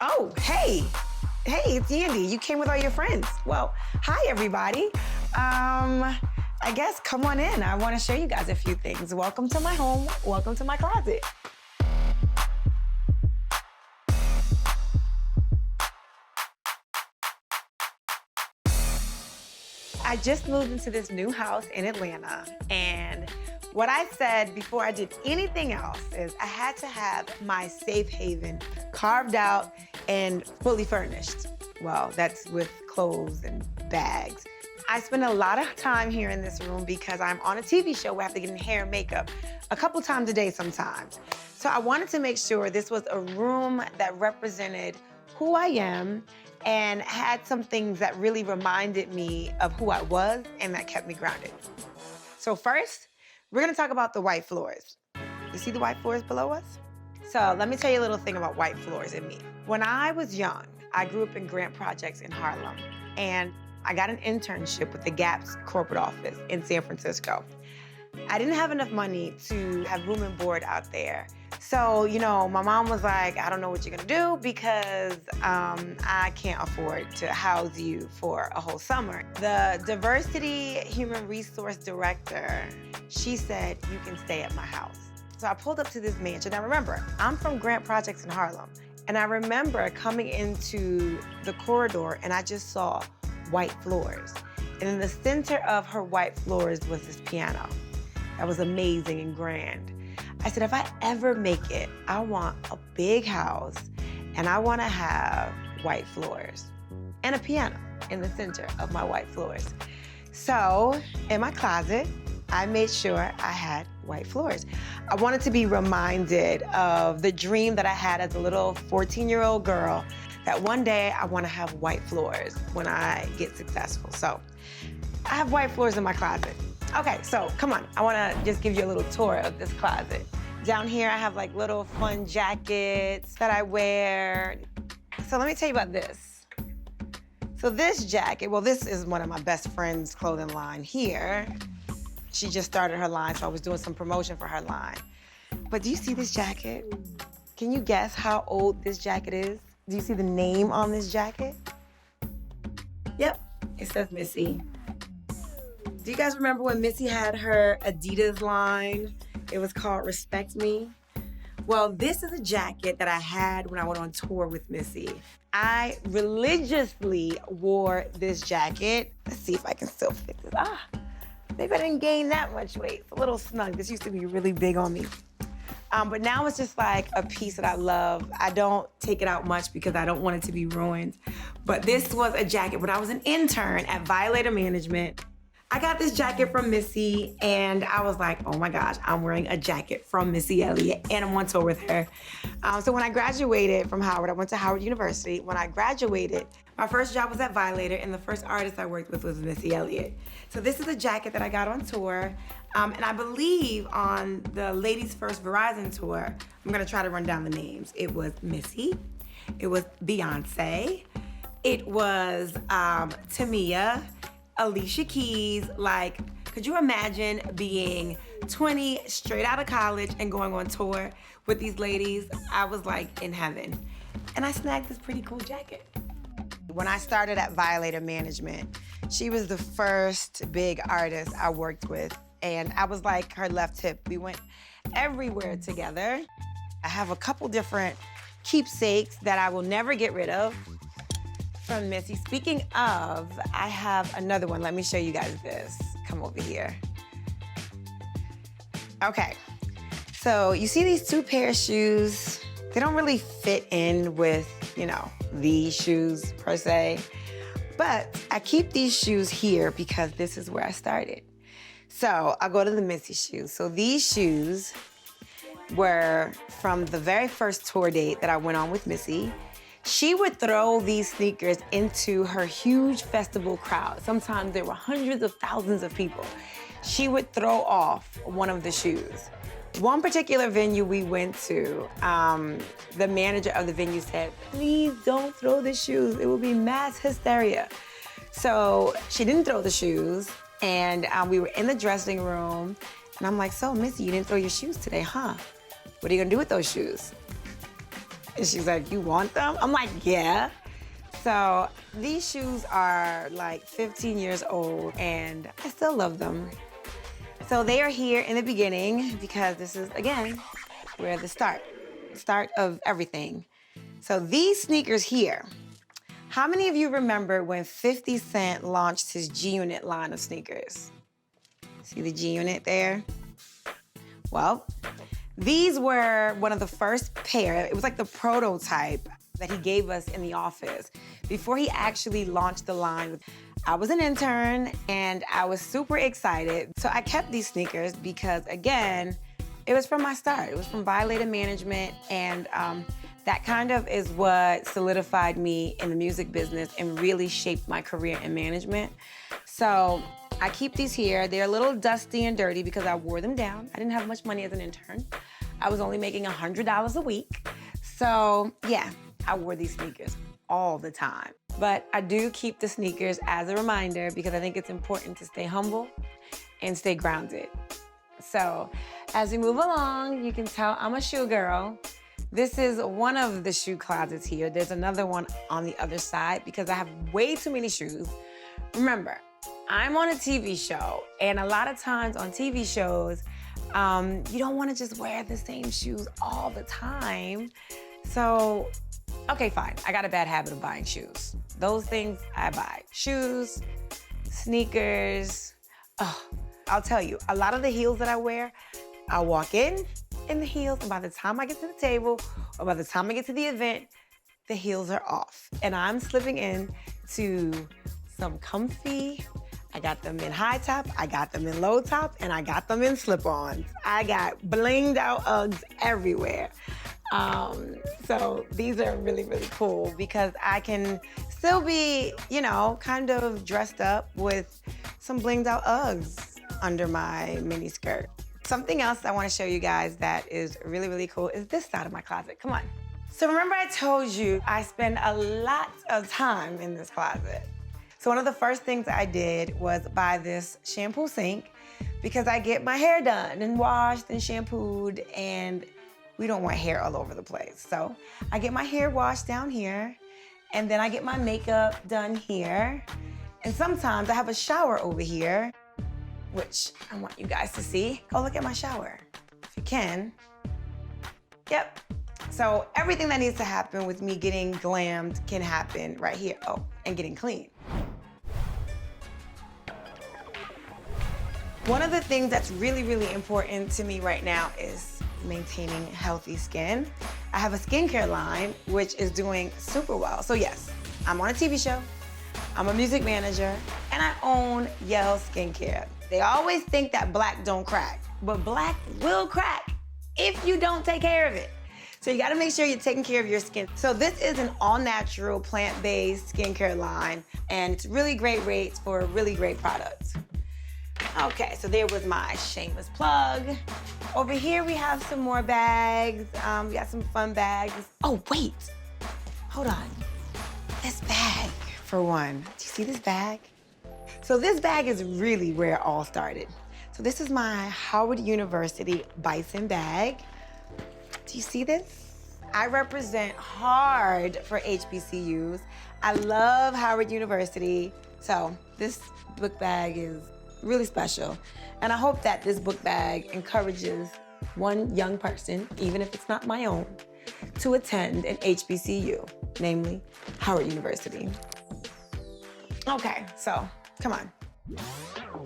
Oh, hey. Hey, it's Yandy. You came with all your friends. Well, hi, everybody. I guess come on in. I want to show you guys a few things. Welcome to my home. Welcome to my closet. I just moved into this new house in Atlanta, and what I said before I did anything else is I had to have my safe haven carved out and fully furnished. Well, that's with clothes and bags. I spend a lot of time here in this room because I'm on a TV show where I have to get in hair and makeup a couple times a day sometimes. So I wanted to make sure this was a room that represented who I am and had some things that really reminded me of who I was and that kept me grounded. So first, we're gonna talk about the white floors. You see the white floors below us? So let me tell you a little thing about white floors and me. When I was young, I grew up in Grant Projects in Harlem, and I got an internship with the Gap's corporate office in San Francisco. I didn't have enough money to have room and board out there. So, my mom was like, I don't know what you're gonna do because I can't afford to house you for a whole summer. The diversity human resource director, she said, you can stay at my house. So I pulled up to this mansion. Now remember, I'm from Grant Projects in Harlem. And I remember coming into the corridor and I just saw white floors. And in the center of her white floors was this piano. That was amazing and grand. I said, if I ever make it, I want a big house and I want to have white floors and a piano in the center of my white floors. So in my closet, I made sure I had white floors. I wanted to be reminded of the dream that I had as a little 14-year-old girl that one day I want to have white floors when I get successful. So I have white floors in my closet. Okay, so come on. I want to just give you a little tour of this closet. Down here, I have like little fun jackets that I wear. So let me tell you about this. So this jacket, well, this is one of my best friend's clothing line here. She just started her line, so I was doing some promotion for her line. But do you see this jacket? Can you guess how old this jacket is? Do you see the name on this jacket? Yep, it says Missy. Do you guys remember when Missy had her Adidas line? It was called Respect Me. Well, this is a jacket that I had when I went on tour with Missy. I religiously wore this jacket. Let's see if I can still fit this. Maybe I didn't gain that much weight. It's a little snug. This used to be really big on me. But now it's just like a piece that I love. I don't take it out much because I don't want it to be ruined. But this was a jacket when I was an intern at Violator Management. I got this jacket from Missy and I was like, oh my gosh, I'm wearing a jacket from Missy Elliott and I'm on tour with her. So when I graduated from Howard, I went to Howard University. When I graduated, my first job was at Violator and the first artist I worked with was Missy Elliott. So this is a jacket that I got on tour. And I believe on the Ladies First Verizon tour, I'm gonna try to run down the names. It was Missy, it was Beyonce, it was Tamia, Alicia Keys. Like, could you imagine being 20, straight out of college and going on tour with these ladies? I was like in heaven. And I snagged this pretty cool jacket. When I started at Violator Management, she was the first big artist I worked with. And I was like her left hip. We went everywhere together. I have a couple different keepsakes that I will never get rid of from Missy. Speaking of, I have another one. Let me show you guys this. Come over here. Okay, so you see these two pair of shoes? They don't really fit in with, these shoes per se, but I keep these shoes here because this is where I started. So I'll go to the Missy shoes. So these shoes were from the very first tour date that I went on with Missy. She would throw these sneakers into her huge festival crowd. Sometimes there were hundreds of thousands of people. She would throw off one of the shoes. One particular venue we went to, the manager of the venue said, please don't throw the shoes. It will be mass hysteria. So she didn't throw the shoes, and we were in the dressing room, and I'm like, so Missy, you didn't throw your shoes today, huh? What are you gonna do with those shoes? And she's like, you want them? I'm like, yeah. So these shoes are like 15 years old and I still love them. So they are here in the beginning because this is, again, where the start of everything. So these sneakers here, how many of you remember when 50 Cent launched his G-Unit line of sneakers? See the G-Unit there? Well, these were one of the first pair. It was like the prototype that he gave us in the office before he actually launched the line. I was an intern and I was super excited. So I kept these sneakers because, again, it was from my start. It was from Violated Management, and that kind of is what solidified me in the music business and really shaped my career in management. So I keep these here. They're a little dusty and dirty because I wore them down. I didn't have much money as an intern. I was only making $100 a week. So yeah, I wore these sneakers all the time. But I do keep the sneakers as a reminder because I think it's important to stay humble and stay grounded. So as we move along, you can tell I'm a shoe girl. This is one of the shoe closets here. There's another one on the other side because I have way too many shoes. Remember, I'm on a TV show, and a lot of times on TV shows, you don't want to just wear the same shoes all the time. So, okay, fine. I got a bad habit of buying shoes. Those things I buy. Shoes, sneakers. Oh, I'll tell you, a lot of the heels that I wear, I'll walk in the heels, and by the time I get to the table, or by the time I get to the event, the heels are off. And I'm slipping in to some comfy, I got them in high top, I got them in low top, and I got them in slip-ons. I got blinged out Uggs everywhere. So these are really, really cool because I can still be, you know, kind of dressed up with some blinged out Uggs under my mini skirt. Something else I want to show you guys that is really, really cool is this side of my closet. Come on. So remember I told you I spend a lot of time in this closet. So one of the first things I did was buy this shampoo sink because I get my hair done and washed and shampooed, and we don't want hair all over the place. So I get my hair washed down here, and then I get my makeup done here. And sometimes I have a shower over here, which I want you guys to see. Go look at my shower, if you can. Yep. So everything that needs to happen with me getting glammed can happen right here. Oh, and getting clean. One of the things that's really, really important to me right now is maintaining healthy skin. I have a skincare line, which is doing super well. So yes, I'm on a TV show, I'm a music manager, and I own Yell Skincare. They always think that black don't crack, but black will crack if you don't take care of it. So you gotta make sure you're taking care of your skin. So this is an all-natural, plant-based skincare line, and it's really great rates for a really great product. Okay, so there was my shameless plug. Over here we have some more bags. We got some fun bags. Oh, wait, hold on. This bag, for one. Do you see this bag? So this bag is really where it all started. So this is my Howard University Bison bag. Do you see this? I represent hard for HBCUs. I love Howard University. So this book bag is really special. And I hope that this book bag encourages one young person, even if it's not my own, to attend an HBCU, namely Howard University. Okay, so come on.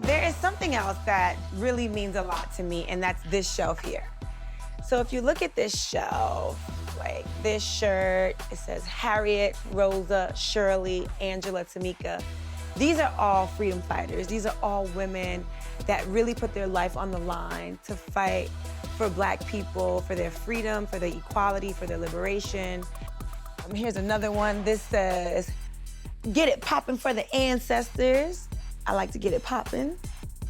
There is something else that really means a lot to me, and that's this shelf here. So if you look at this shelf, like this shirt, it says Harriet, Rosa, Shirley, Angela, Tamika. These are all freedom fighters. These are all women that really put their life on the line to fight for Black people, for their freedom, for their equality, for their liberation. Here's another one. This says, get it poppin' for the ancestors. I like to get it poppin'.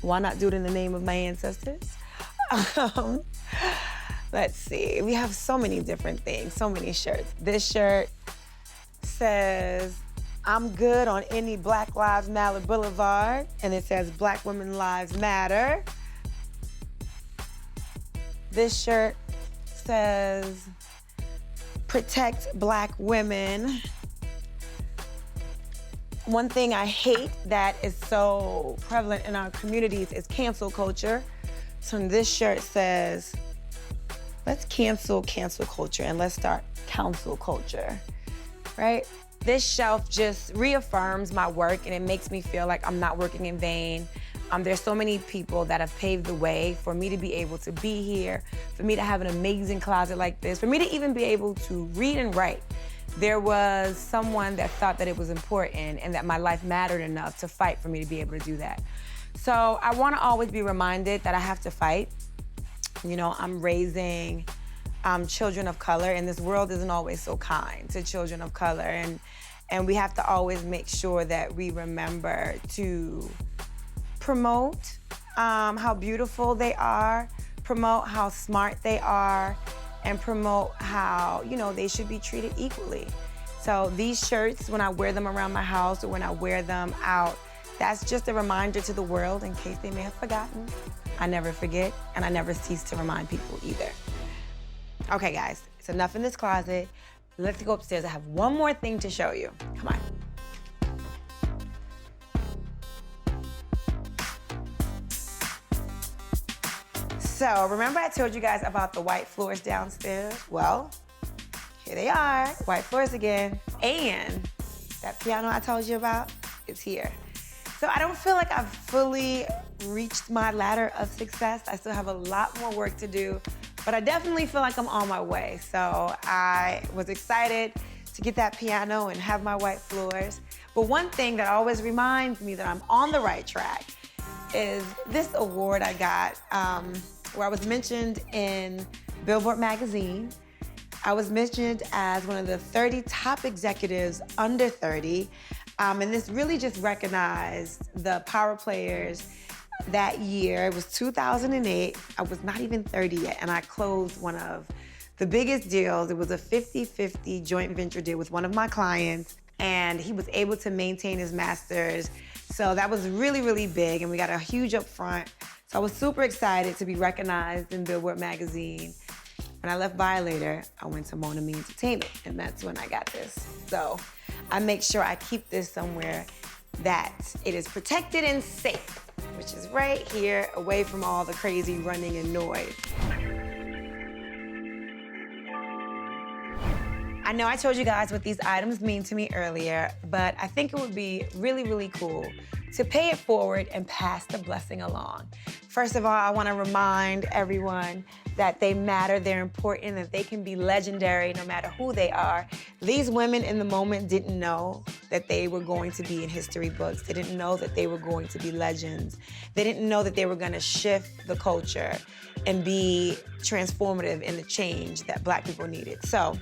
Why not do it in the name of my ancestors? Let's see, we have so many different things, so many shirts. This shirt says, I'm good on any Black Lives Matter Boulevard, and it says Black Women Lives Matter. This shirt says, protect Black women. One thing I hate that is so prevalent in our communities is cancel culture. So this shirt says, let's cancel culture and let's start counsel culture, right? This shelf just reaffirms my work and it makes me feel like I'm not working in vain. There's so many people that have paved the way for me to be able to be here, for me to have an amazing closet like this, for me to even be able to read and write. There was someone that thought that it was important and that my life mattered enough to fight for me to be able to do that. So I want to always be reminded that I have to fight. You know, I'm raising children of color, and this world isn't always so kind to children of color, and we have to always make sure that we remember to promote how beautiful they are, promote how smart they are, and promote how, you know, they should be treated equally. So these shirts, when I wear them around my house or when I wear them out, that's just a reminder to the world in case they may have forgotten. I never forget, and I never cease to remind people either. Okay, guys, it's enough in this closet. Let's go upstairs. I have one more thing to show you. Come on. So, remember I told you guys about the white floors downstairs? Well, here they are, white floors again. And that piano I told you about is here. So I don't feel like I've fully reached my ladder of success. I still have a lot more work to do, but I definitely feel like I'm on my way. So I was excited to get that piano and have my white floors. But one thing that always reminds me that I'm on the right track is this award I got where I was mentioned in Billboard magazine. I was mentioned as one of the 30 top executives under 30. And this really just recognized the power players that year. It was 2008. I was not even 30 yet, and I closed one of the biggest deals. It was a 50-50 joint venture deal with one of my clients, and he was able to maintain his masters. So that was really, really big, and we got a huge upfront. So I was super excited to be recognized in Billboard magazine. When I left Violator, I went to Mona Me Entertainment, and that's when I got this. So I make sure I keep this somewhere that it is protected and safe, which is right here, away from all the crazy running and noise. I know I told you guys what these items mean to me earlier, but I think it would be really, really cool to pay it forward and pass the blessing along. First of all, I want to remind everyone that they matter, they're important, that they can be legendary no matter who they are. These women in the moment didn't know that they were going to be in history books. They didn't know that they were going to be legends. They didn't know that they were going to shift the culture and be transformative in the change that Black people needed. So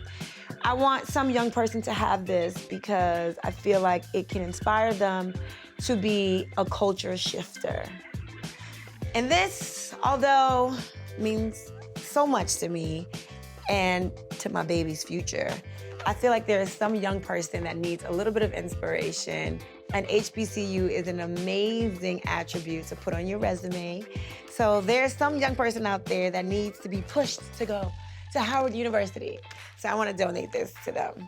I want some young person to have this because I feel like it can inspire them to be a culture shifter. And this, although means so much to me and to my baby's future, I feel like there is some young person that needs a little bit of inspiration, and HBCU is an amazing attribute to put on your resume. So there's some young person out there that needs to be pushed to go to Howard University. So I want to donate this to them.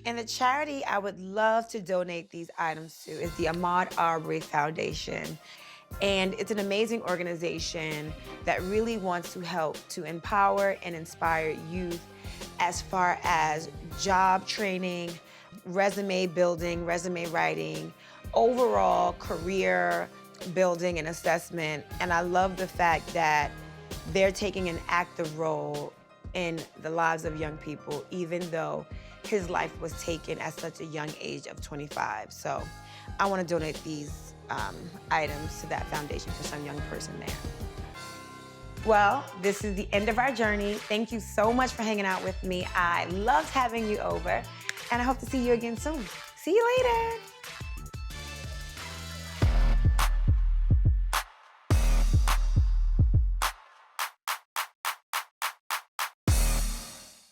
And the charity I would love to donate these items to is the Ahmaud Arbery Foundation. And it's an amazing organization that really wants to help to empower and inspire youth as far as job training, resume building, resume writing, overall career building and assessment. And I love the fact that they're taking an active role in the lives of young people, even though his life was taken at such a young age of 25. So I want to donate these items to that foundation for some young person there. Well, this is the end of our journey. Thank you so much for hanging out with me. I loved having you over, and I hope to see you again soon. See you later.